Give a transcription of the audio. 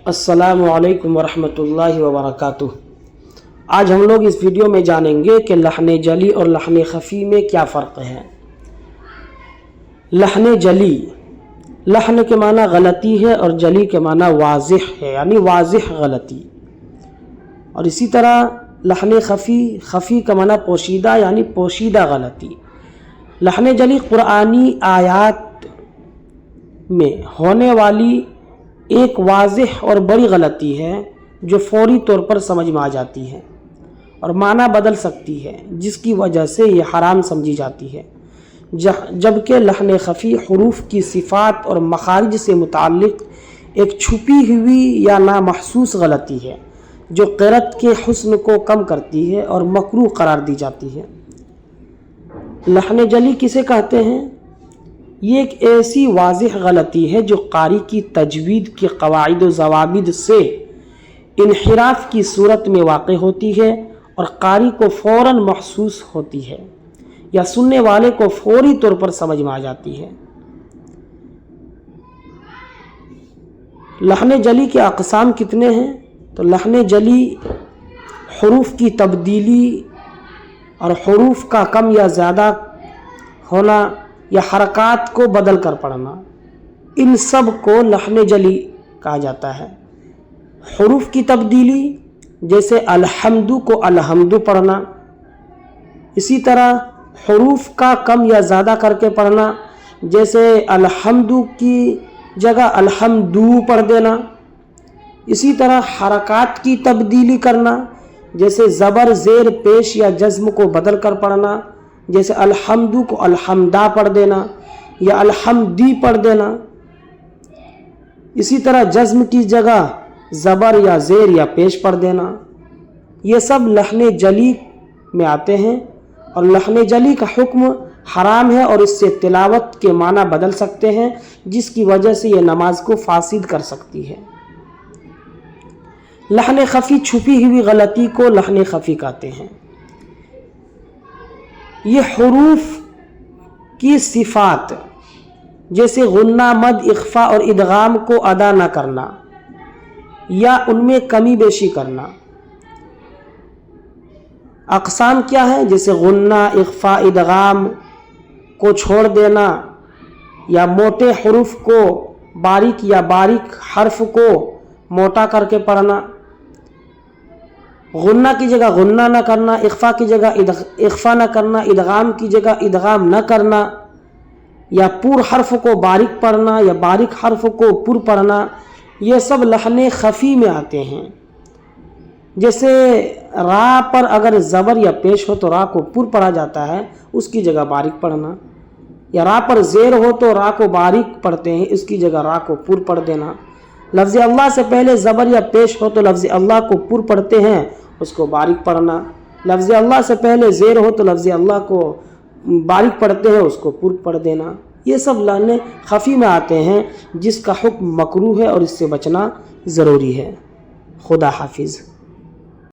السلام علیکم ورحمۃ اللہ وبرکاتہ۔ آج ہم لوگ اس ویڈیو میں جانیں گے کہ لحن جلی اور لحن خفی میں کیا فرق ہے۔ لحن جلی، لحن کے معنی غلطی ہے اور جلی کے معنی واضح ہے، یعنی واضح غلطی۔ اور اسی طرح لحن خفی، خفی کا معنی پوشیدہ یعنی پوشیدہ غلطی۔ لحن جلی قرآنی آیات میں ہونے والی ایک واضح اور بڑی غلطی ہے جو فوری طور پر سمجھ میں آ جاتی ہے اور معنی بدل سکتی ہے، جس کی وجہ سے یہ حرام سمجھی جاتی ہے، جبکہ لحن خفی حروف کی صفات اور مخارج سے متعلق ایک چھپی ہوئی یا نامحسوس غلطی ہے جو قرأت کے حسن کو کم کرتی ہے اور مکروہ قرار دی جاتی ہے۔ لحن جلی کسے کہتے ہیں؟ یہ ایک ایسی واضح غلطی ہے جو قاری کی تجوید کے قواعد و ضوابط سے انحراف کی صورت میں واقع ہوتی ہے اور قاری کو فوراً محسوس ہوتی ہے یا سننے والے کو فوری طور پر سمجھ میں آ جاتی ہے۔ لحن جلی کے اقسام کتنے ہیں؟ تو لحن جلی حروف کی تبدیلی اور حروف کا کم یا زیادہ ہونا یا حرکات کو بدل کر پڑھنا، ان سب کو لحن جلی کہا جاتا ہے۔ حروف کی تبدیلی جیسے الحمد کو الحمد پڑھنا، اسی طرح حروف کا کم یا زیادہ کر کے پڑھنا، جیسے الحمد کی جگہ الحمدو پڑھ دینا۔ اسی طرح حرکات کی تبدیلی کرنا، جیسے زبر زیر پیش یا جزم کو بدل کر پڑھنا، جیسے الحمد کو الحمدہ پڑھ دینا یا الحمدی پڑھ دینا۔ اسی طرح جزم کی جگہ زبر یا زیر یا پیش پڑھ دینا۔ یہ سب لحن جلی میں آتے ہیں اور لحن جلی کا حکم حرام ہے اور اس سے تلاوت کے معنی بدل سکتے ہیں، جس کی وجہ سے یہ نماز کو فاسد کر سکتی ہے۔ لحن خفی، چھپی ہوئی غلطی کو لحن خفی کہتے ہیں۔ یہ حروف کی صفات جیسے غنہ، مد، اخفا اور ادغام کو ادا نہ کرنا یا ان میں کمی بیشی کرنا۔ اقسام کیا ہے؟ جیسے غنہ، اخفا، ادغام کو چھوڑ دینا یا موٹے حروف کو باریک یا باریک حرف کو موٹا کر کے پڑھنا، غنہ کی جگہ غنہ نہ کرنا، اخفا کی جگہ اخفا نہ کرنا، ادغام کی جگہ ادغام نہ کرنا، یا پر حرف کو باریک پڑھنا یا باریک حرف کو پر پڑھنا، یہ سب لحن خفی میں آتے ہیں۔ جیسے را پر اگر زبر یا پیش ہو تو را کو پر پڑھا جاتا ہے، اس کی جگہ باریک پڑھنا، یا را پر زیر ہو تو را کو باریک پڑھتے ہیں، اس کی جگہ را کو پر پڑھ دینا۔ لفظ اللہ سے پہلے زبر یا پیش ہو تو لفظ اللہ کو پر پڑھتے ہیں، اس کو باریک پڑھنا۔ لفظ اللہ سے پہلے زیر ہو تو لفظ اللہ کو باریک پڑھتے ہیں، اس کو پر پڑھ دینا۔ یہ سب لحن خفی میں آتے ہیں جس کا حکم مکروہ ہے اور اس سے بچنا ضروری ہے۔ خدا حافظ۔